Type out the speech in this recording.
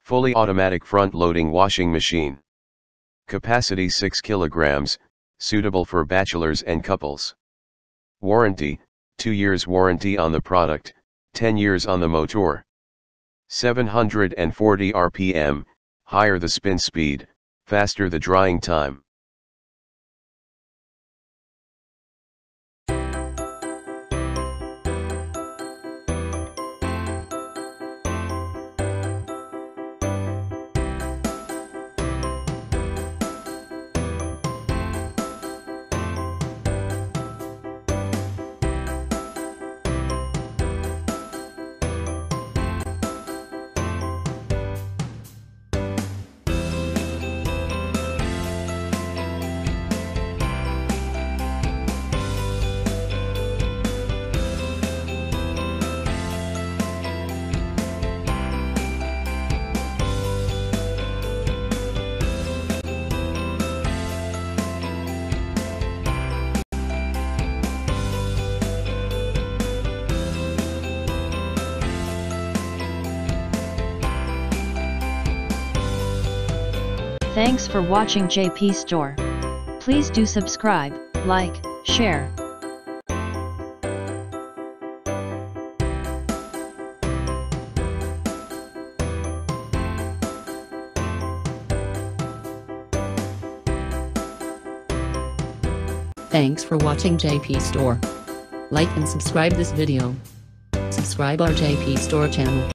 Fully automatic front-loading washing machine. Capacity 6 kilograms, suitable for bachelors and couples. Warranty, 2 years warranty on the product, 10 years on the motor. 740 RPM, higher the spin speed, faster the drying time. Thanks for watching JP Store. Please do subscribe, like, share. Thanks for watching JP Store. Like and subscribe this video. Subscribe our JP Store channel.